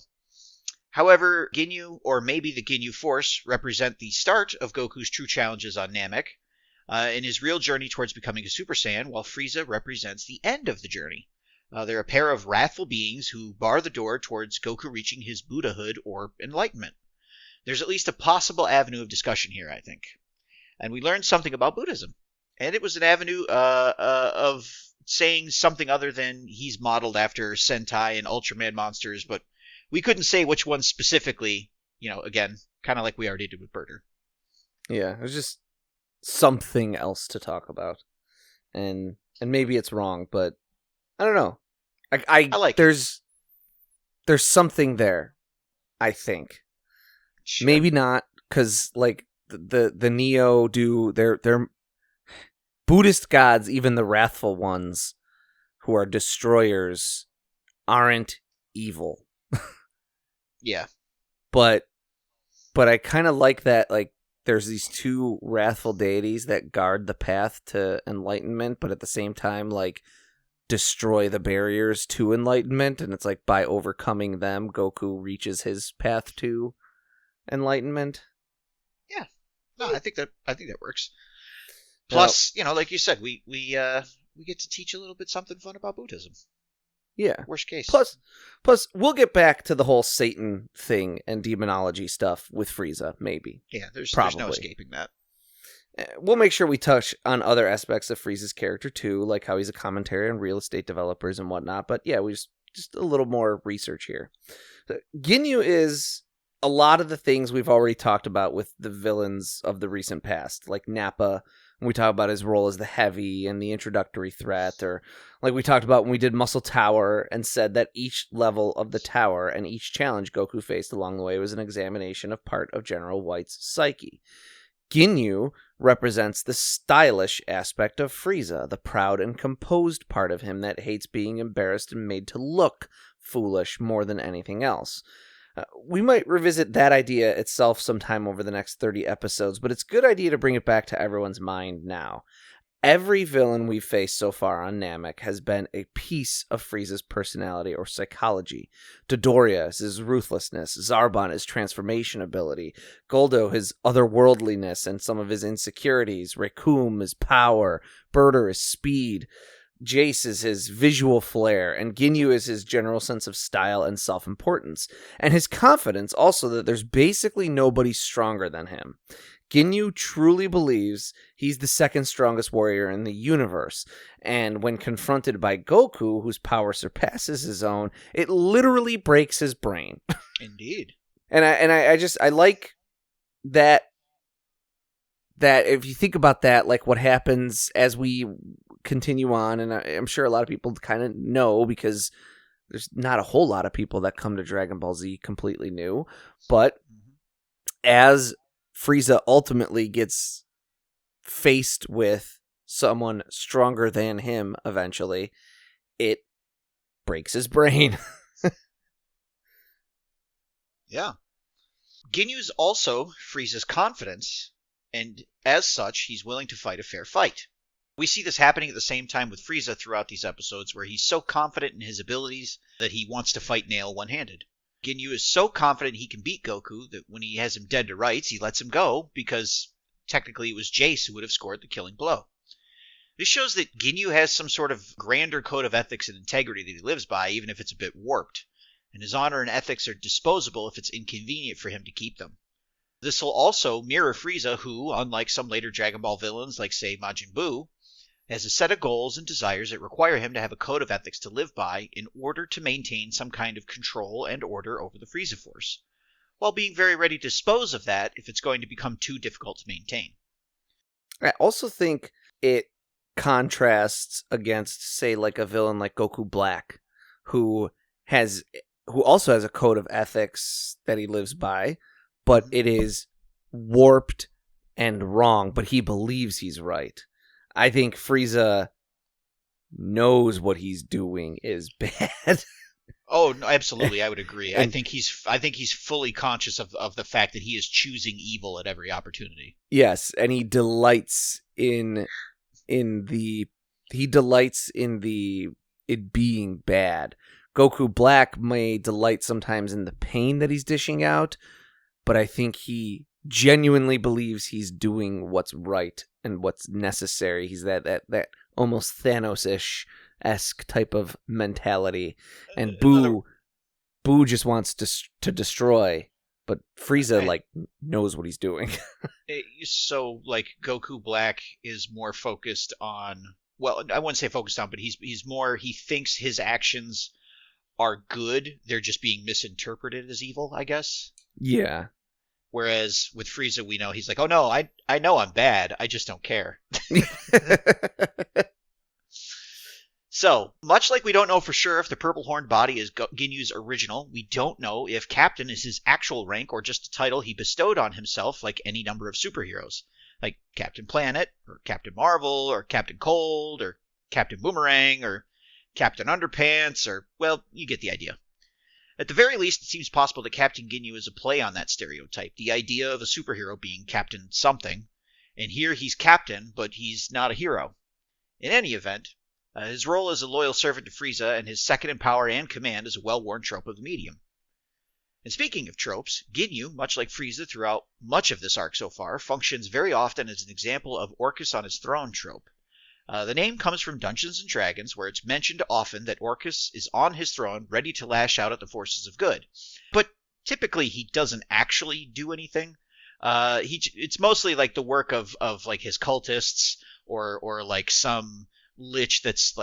However, Ginyu, or maybe the Ginyu Force, represent the start of Goku's true challenges on Namek in his real journey towards becoming a Super Saiyan, while Frieza represents the end of the journey. They're a pair of wrathful beings who bar the door towards Goku reaching his Buddhahood or enlightenment. There's at least a possible avenue of discussion here, I think. And we learned something about Buddhism. And it was an avenue of saying something other than he's modeled after Sentai and Ultraman monsters, but we couldn't say which one specifically, again, kind of like we already did with Birder. Yeah, it was just something else to talk about. And maybe it's wrong, but I don't know. I like there's something there, I think. Sure. Maybe not, because like the Neo they're Buddhist gods, even the wrathful ones who are destroyers, aren't evil. Yeah. But I kind of like that, like, there's these two wrathful deities that guard the path to enlightenment, but at the same time, like, destroy the barriers to enlightenment, and it's like by overcoming them, Goku reaches his path to enlightenment. Yeah. No, I think that works. Plus, like you said, we get to teach a little bit something fun about Buddhism. Yeah. Worst case. Plus, we'll get back to the whole Satan thing and demonology stuff with Frieza, maybe. Yeah, there's no escaping that. We'll make sure we touch on other aspects of Frieza's character, too, like how he's a commentary on real estate developers and whatnot. But yeah, we just a little more research here. So, Ginyu is a lot of the things we've already talked about with the villains of the recent past, like Nappa. When we talk about his role as the heavy and the introductory threat, or like we talked about when we did Muscle Tower and said that each level of the tower and each challenge Goku faced along the way was an examination of part of General White's psyche. Ginyu represents the stylish aspect of Frieza, the proud and composed part of him that hates being embarrassed and made to look foolish more than anything else. We might revisit that idea itself sometime over the next 30 episodes, but it's a good idea to bring it back to everyone's mind now. Every villain we've faced so far on Namek has been a piece of Frieza's personality or psychology. Dodoria is his ruthlessness, Zarbon his transformation ability, Goldo his otherworldliness and some of his insecurities, Rekum his power, Birder his speed, Jace is his visual flair, and Ginyu is his general sense of style and self-importance, and his confidence also that there's basically nobody stronger than him. Ginyu truly believes he's the second strongest warrior in the universe, and when confronted by Goku, whose power surpasses his own, it literally breaks his brain. Indeed. And I like that if you think about that, like what happens as we continue on, and I'm sure a lot of people kind of know because there's not a whole lot of people that come to Dragon Ball Z completely new, but as Frieza ultimately gets faced with someone stronger than him eventually, it breaks his brain. Yeah. Ginyu's also Frieza's confidence, and as such, he's willing to fight a fair fight. We see this happening at the same time with Frieza throughout these episodes, where he's so confident in his abilities that he wants to fight Nail one-handed. Ginyu is so confident he can beat Goku that when he has him dead to rights, he lets him go, because technically it was Jace who would have scored the killing blow. This shows that Ginyu has some sort of grander code of ethics and integrity that he lives by, even if it's a bit warped, and his honor and ethics are disposable if it's inconvenient for him to keep them. This will also mirror Frieza, who, unlike some later Dragon Ball villains like, say, Majin Buu, has a set of goals and desires that require him to have a code of ethics to live by in order to maintain some kind of control and order over the Frieza Force, while being very ready to dispose of that if it's going to become too difficult to maintain. I also think it contrasts against, say, like a villain like Goku Black, who also has a code of ethics that he lives by, but it is warped and wrong, but he believes he's right. I think Frieza knows what he's doing is bad. Oh, no, absolutely, I would agree. I think he's fully conscious of the fact that he is choosing evil at every opportunity. Yes, and he delights in it being bad. Goku Black may delight sometimes in the pain that he's dishing out, but I think he genuinely believes he's doing what's right and what's necessary. He's that almost Thanos-ish-esque type of mentality. And Boo just wants to destroy, but Frieza knows what he's doing. So Goku Black is more focused on, well, I wouldn't say focused on, but he thinks his actions are good. They're just being misinterpreted as evil, I guess. Yeah. Whereas with Frieza, we know he's like, oh no, I know I'm bad. I just don't care. So, much like we don't know for sure if the purple horned body is Ginyu's original, we don't know if Captain is his actual rank or just a title he bestowed on himself like any number of superheroes, like Captain Planet, or Captain Marvel, or Captain Cold, or Captain Boomerang, or Captain Underpants, or, well, you get the idea. At the very least, it seems possible that Captain Ginyu is a play on that stereotype, the idea of a superhero being Captain something, and here he's Captain, but he's not a hero. In any event, his role as a loyal servant to Frieza and his second in power and command is a well-worn trope of the medium. And speaking of tropes, Ginyu, much like Frieza throughout much of this arc so far, functions very often as an example of Orcus on his throne trope. The name comes from Dungeons & Dragons, where it's mentioned often that Orcus is on his throne ready to lash out at the forces of good. But typically he doesn't actually do anything. It's mostly like the work of like his cultists or like some lich that's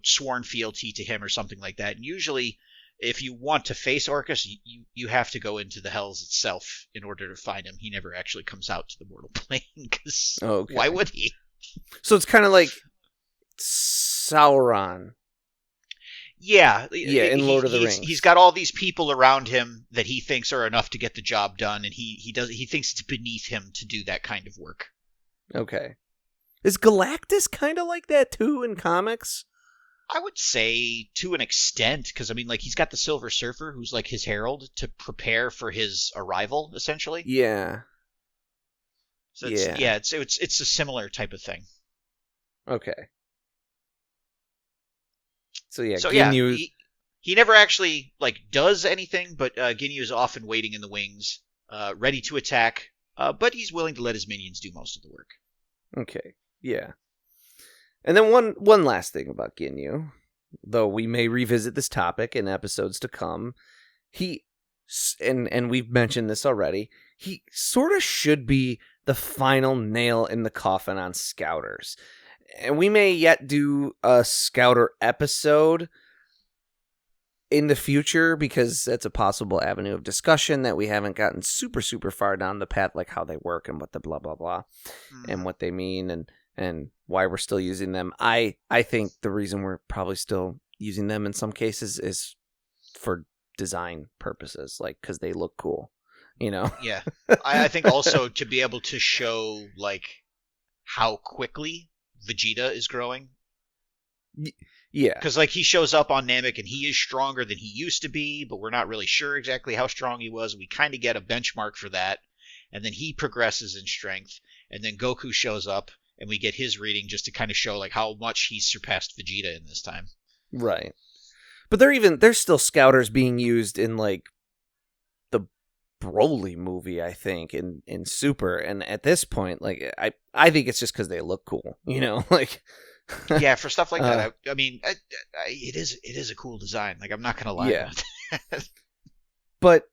sworn fealty to him or something like that. And usually if you want to face Orcus, you have to go into the Hells itself in order to find him. He never actually comes out to the mortal plane, because why would he? So it's kind of like Sauron. Yeah, in Lord of the Rings. He's got all these people around him that he thinks are enough to get the job done, and he thinks it's beneath him to do that kind of work. Okay. Is Galactus kind of like that too in comics? I would say to an extent, because I mean, like, he's got the Silver Surfer, who's like his herald to prepare for his arrival, essentially. Yeah. So it's a similar type of thing. Okay. So Ginyu... he never actually does anything, but Ginyu is often waiting in the wings, ready to attack, but he's willing to let his minions do most of the work. Okay, yeah. And then one last thing about Ginyu, though we may revisit this topic in episodes to come, and we've mentioned this already, he sort of should be the final nail in the coffin on Scouters. And we may yet do a Scouter episode in the future, because that's a possible avenue of discussion that we haven't gotten super, super far down the path, like how they work and what the blah, blah, blah, and what they mean and why we're still using them. I think the reason we're probably still using them in some cases is for design purposes, like because they look cool, you know. Yeah, I think also to be able to show like how quickly Vegeta is growing. Yeah, because like he shows up on Namek and he is stronger than he used to be, but we're not really sure exactly how strong he was. We kind of get a benchmark for that, and then he progresses in strength, and then Goku shows up, and we get his reading just to kind of show like how much he's surpassed Vegeta in this time. right. But there's still scouters being used in like the Broly movie, I think, in Super, and at this point, like I think it's just because they look cool, you know, like. Yeah, for stuff like that, I mean, it is a cool design. Like I'm not gonna lie. Yeah. But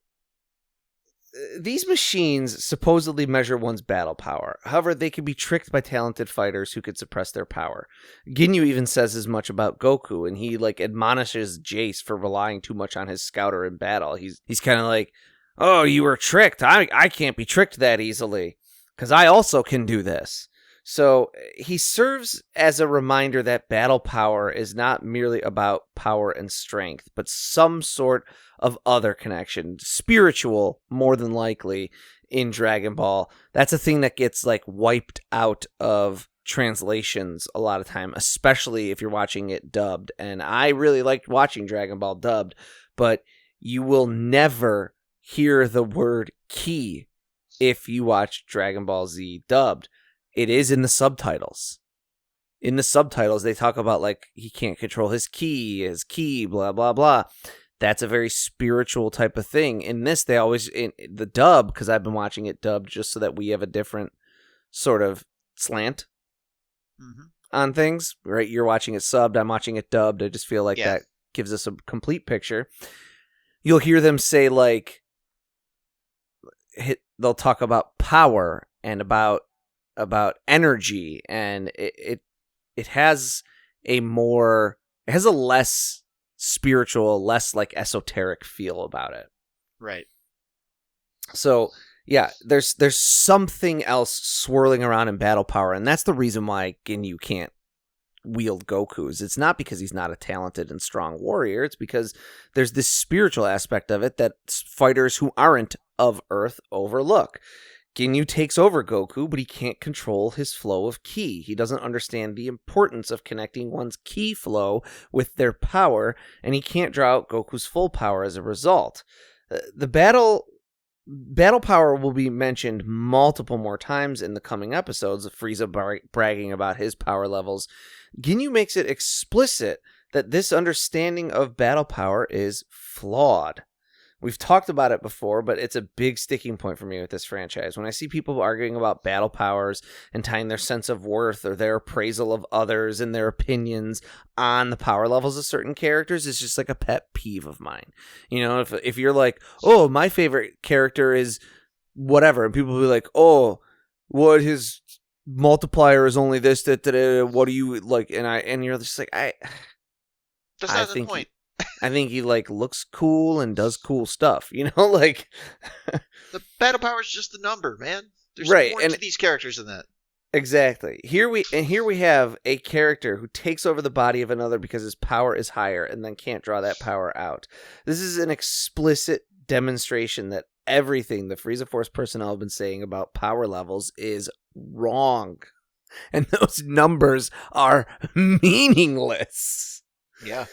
these machines supposedly measure one's battle power. However, they can be tricked by talented fighters who could suppress their power. Ginyu even says as much about Goku, and he like admonishes Jace for relying too much on his scouter in battle. He's kind of like, "Oh, you were tricked. I can't be tricked that easily, because I also can do this." So he serves as a reminder that battle power is not merely about power and strength, but some sort of other connection, spiritual more than likely, in Dragon Ball. That's a thing that gets like wiped out of translations a lot of time, especially if you're watching it dubbed. And I really liked watching Dragon Ball dubbed, but you will never hear the word ki if you watch Dragon Ball Z dubbed. It is in the subtitles. In the subtitles, they talk about, like, he can't control his ki, blah, blah, blah. That's a very spiritual type of thing. In this, they always, in the dub, because I've been watching it dubbed just so that we have a different sort of slant on things, right? You're watching it subbed, I'm watching it dubbed. I just feel like that gives us a complete picture. You'll hear them say, like, they'll talk about power and about energy, and it has a less spiritual, less like esoteric feel about it. Right. So yeah, there's something else swirling around in battle power, and that's the reason why Ginyu can't wield Goku's. It's not because he's not a talented and strong warrior. It's because there's this spiritual aspect of it that fighters who aren't of Earth overlook. Ginyu takes over Goku, but he can't control his flow of ki. He doesn't understand the importance of connecting one's ki flow with their power, and he can't draw out Goku's full power as a result. The battle power will be mentioned multiple more times in the coming episodes, of Frieza bragging about his power levels. Ginyu makes it explicit that this understanding of battle power is flawed. We've talked about it before, but it's a big sticking point for me with this franchise. When I see people arguing about battle powers and tying their sense of worth or their appraisal of others and their opinions on the power levels of certain characters, it's just like a pet peeve of mine. You know, if you're like, oh, my favorite character is whatever, and people will be like, oh, what, his multiplier is only this, what do you like? And you're just like, that's not the point. I think he like looks cool and does cool stuff, you know, like the battle power is just the number, man. There's more to these characters than that. Exactly. Here we have a character who takes over the body of another because his power is higher and then can't draw that power out. This is an explicit demonstration that everything the Frieza Force personnel have been saying about power levels is wrong. And those numbers are meaningless. Yeah.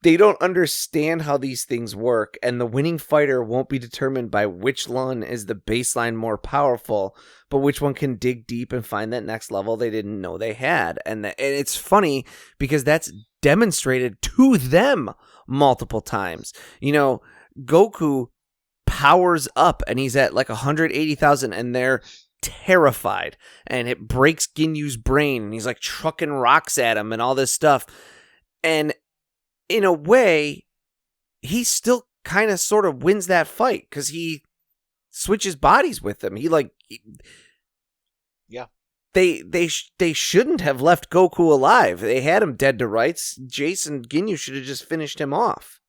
They don't understand how these things work, and the winning fighter won't be determined by which one is the baseline more powerful, but which one can dig deep and find that next level they didn't know they had. And it's funny because that's demonstrated to them multiple times. You know, Goku powers up and he's at like 180,000 and they're terrified, and it breaks Ginyu's brain and he's like trucking rocks at him and all this stuff. And in a way, he still kind of sort of wins that fight because he switches bodies with them. Yeah. They shouldn't have left Goku alive. They had him dead to rights. Jason Ginyu should have just finished him off.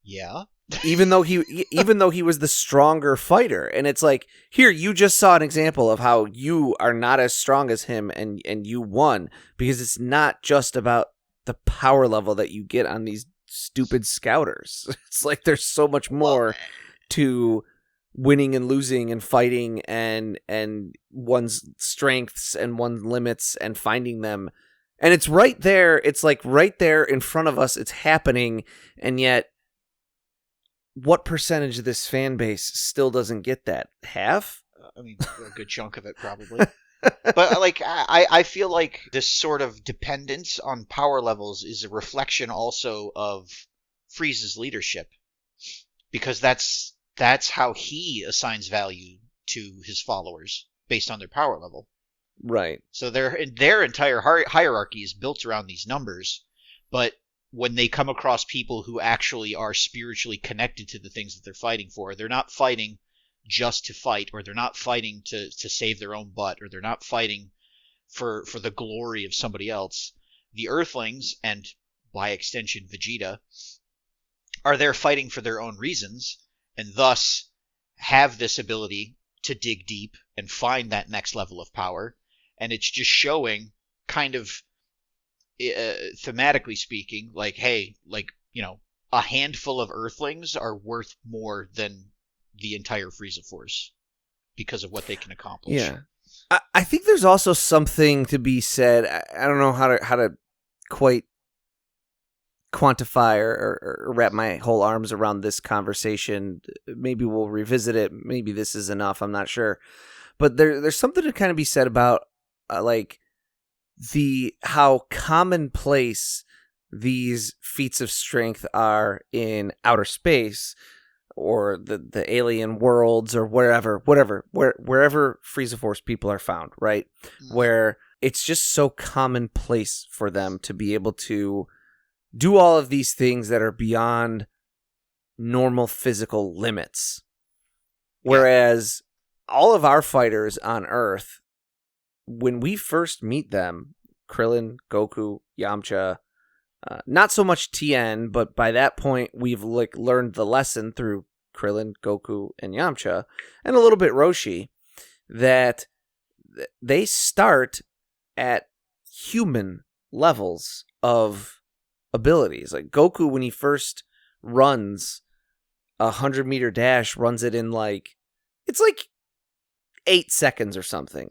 Yeah. even though he was the stronger fighter. And it's like, here, you just saw an example of how you are not as strong as him and you won, because it's not just about the power level that you get on these stupid scouters. It's like there's so much more to winning and losing and fighting and one's strengths and one's limits and finding them. And it's right there. It's like right there in front of us. It's happening. And yet, what percentage of this fan base still doesn't get that? Half? I mean, a good chunk of it probably. But like, I feel like this sort of dependence on power levels is a reflection also of Frieza's leadership, because that's how he assigns value to his followers based on their power level. Right. So their entire hierarchy is built around these numbers, but when they come across people who actually are spiritually connected to the things that they're fighting for, they're not fighting just to fight, or they're not fighting to save their own butt, or they're not fighting for the glory of somebody else. The Earthlings, and by extension Vegeta, are there fighting for their own reasons, and thus have this ability to dig deep and find that next level of power. And it's just showing, kind of thematically speaking, like, hey, like, you know, a handful of Earthlings are worth more than the entire Frieza Force because of what they can accomplish. Yeah. I think there's also something to be said. I don't know how to quite quantify or wrap my whole arms around this conversation. Maybe we'll revisit it. Maybe this is enough. I'm not sure. But there's something to kind of be said about like how commonplace these feats of strength are in outer space, or the alien worlds, or wherever Frieza Force people are found, right? Where it's just so commonplace for them to be able to do all of these things that are beyond normal physical limits. Whereas all of our fighters on Earth, when we first meet them, Krillin, Goku, Yamcha, not so much Tien, but by that point we've like learned the lesson through Krillin, Goku, and Yamcha, and a little bit Roshi, that they start at human levels of abilities. Like Goku, when he first runs a 100-meter dash, runs it in it's like 8 seconds or something.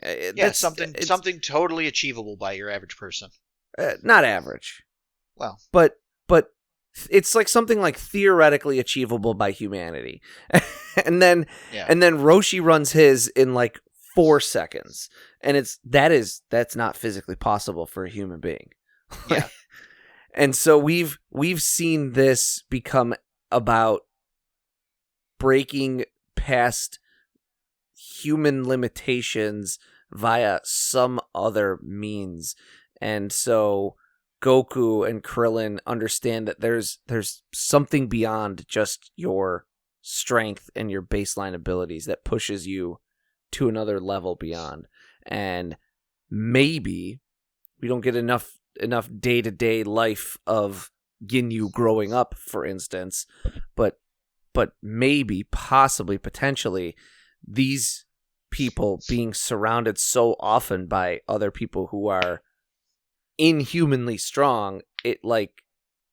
Something totally achievable by your average person. Not average. Well, but it's like something like theoretically achievable by humanity. and then Roshi runs his in like 4 seconds, and that's not physically possible for a human being. Yeah. And so we've seen this become about breaking past human limitations via some other means. And so Goku and Krillin understand that there's something beyond just your strength and your baseline abilities that pushes you to another level beyond. And maybe we don't get enough day-to-day life of Ginyu growing up, for instance, but maybe, possibly, potentially, these people being surrounded so often by other people who are inhumanly strong, it like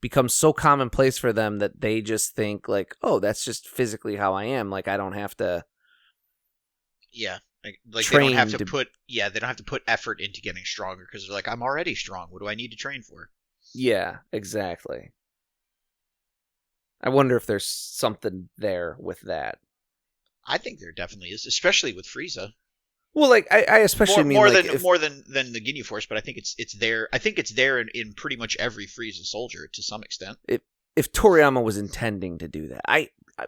becomes so commonplace for them that they just think like, oh, that's just physically how I am. Like I don't have to. Yeah, like they don't have to put. Yeah, they don't have to put effort into getting stronger because they're like, I'm already strong. What do I need to train for? Yeah, exactly. I wonder if there's something there with that. I think there definitely is, especially with Frieza. Well, like I especially mean more than the Ginyu Force, but I think it's there. I think it's there in pretty much every Frieza soldier to some extent. If Toriyama was intending to do that,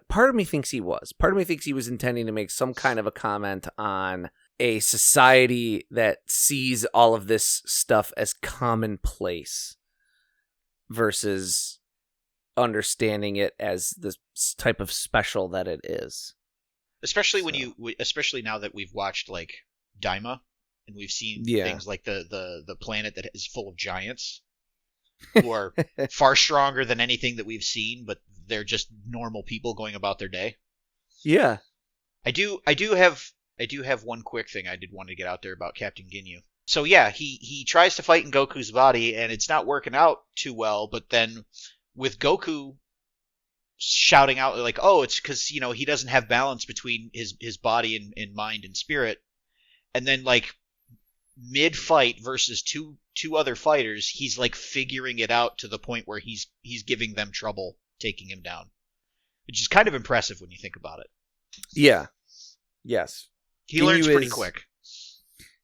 part of me thinks he was. Part of me thinks he was intending to make some kind of a comment on a society that sees all of this stuff as commonplace versus understanding it as the type of special that it is. Especially especially now that we've watched like Daima, and we've seen things like the planet that is full of giants who are far stronger than anything that we've seen, but they're just normal people going about their day. Yeah, I do have one quick thing I did want to get out there about Captain Ginyu. So yeah, he tries to fight in Goku's body, and it's not working out too well. But then with Goku shouting out like, "Oh, it's because he doesn't have balance between his body and mind and spirit," and then like mid fight versus two other fighters, he's like figuring it out to the point where he's giving them trouble taking him down, which is kind of impressive when you think about it. Yeah. Yes. He learns pretty quick.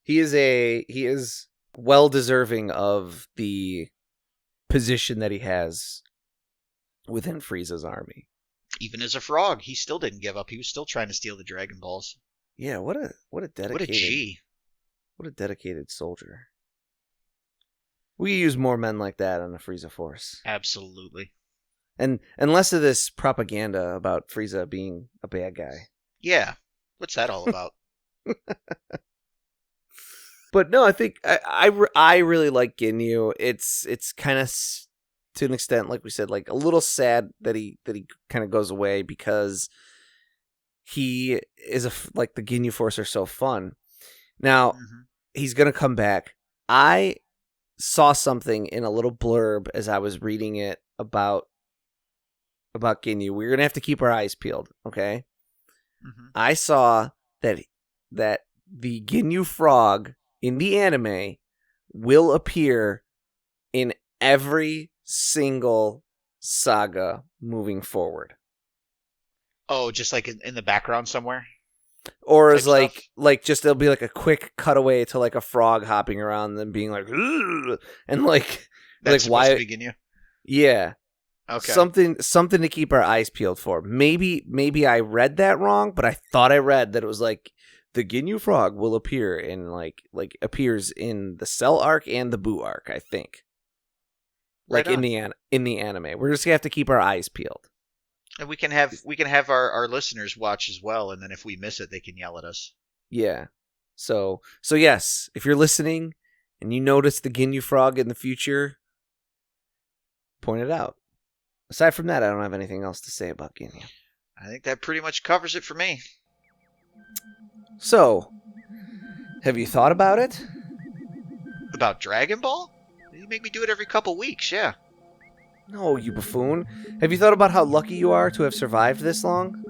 He is well deserving of the position that he has within Frieza's army. Even as a frog, he still didn't give up. He was still trying to steal the Dragon Balls. Yeah, what a dedicated, what a G. What a dedicated soldier. We use more men like that on the Frieza Force. Absolutely. And less of this propaganda about Frieza being a bad guy. Yeah. What's that all about? But no, I think I really like Ginyu. It's kind of, to an extent, like we said, like a little sad that he kind of goes away, because he is like the Ginyu Force are so fun. Now he's gonna come back. I saw something in a little blurb as I was reading it about Ginyu. We're gonna have to keep our eyes peeled, okay? I saw that the Ginyu Frog in the anime will appear in every single saga moving forward. Oh, just like in the background somewhere? Or as like just there'll be like a quick cutaway to like a frog hopping around and being like, "Ugh," and like that's like why? To be Ginyu? Yeah. Okay. Something to keep our eyes peeled for. Maybe I read that wrong, but I thought I read that it was like the Ginyu Frog will appear in like appears in the Cell arc and the Boo arc, I think. Like in the anime. We're just gonna have to keep our eyes peeled. And we can have our listeners watch as well, and then if we miss it, they can yell at us. Yeah. So yes, if you're listening and you notice the Ginyu Frog in the future, point it out. Aside from that, I don't have anything else to say about Ginyu. I think that pretty much covers it for me. So, have you thought about it? About Dragon Ball? You make me do it every couple weeks, yeah. No, you buffoon. Have you thought about how lucky you are to have survived this long?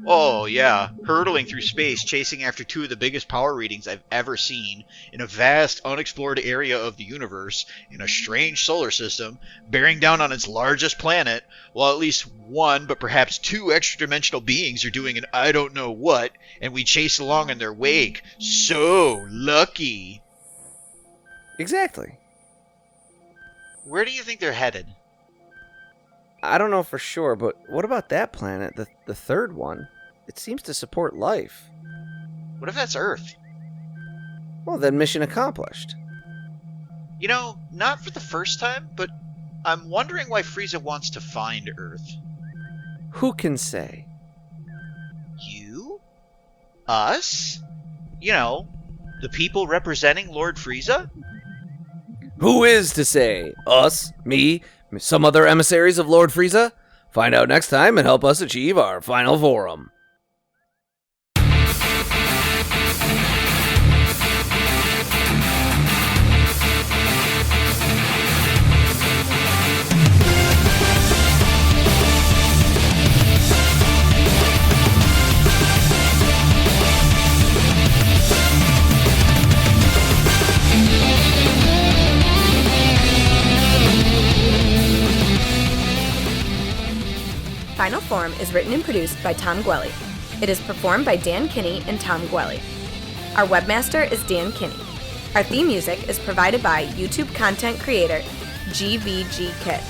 Oh, yeah. Hurtling through space, chasing after two of the biggest power readings I've ever seen, in a vast, unexplored area of the universe, in a strange solar system, bearing down on its largest planet, while at least one, but perhaps two extra-dimensional beings are doing an I don't know what, and we chase along in their wake. So lucky. Exactly. Where do you think they're headed? I don't know for sure, but what about that planet, the third one? It seems to support life. What if that's Earth? Well, then mission accomplished. You know, not for the first time, but I'm wondering why Frieza wants to find Earth. Who can say? You? Us? You know, the people representing Lord Frieza? Who is to say? Us? Me? Some other emissaries of Lord Frieza? Find out next time and help us achieve our final forum. Final Form is written and produced by Tom Gwelly. It is performed by Dan Kinney and Tom Gwelly. Our webmaster is Dan Kinney. Our theme music is provided by YouTube content creator GVG Kid.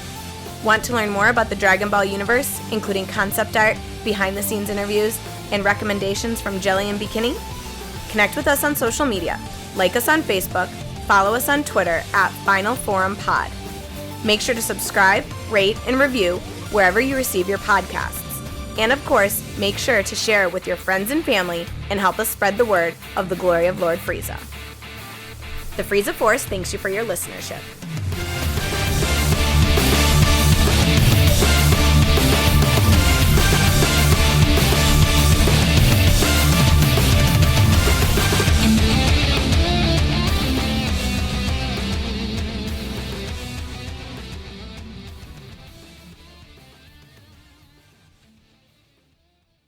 Want to learn more about the Dragon Ball universe, including concept art, behind-the-scenes interviews, and recommendations from Jelli and Bekinney? Connect with us on social media. Like us on Facebook, follow us on Twitter at Final Forum Pod. Make sure to subscribe, rate, and review wherever you receive your podcasts. And of course, make sure to share it with your friends and family and help us spread the word of the glory of Lord Frieza. The Frieza Force thanks you for your listenership.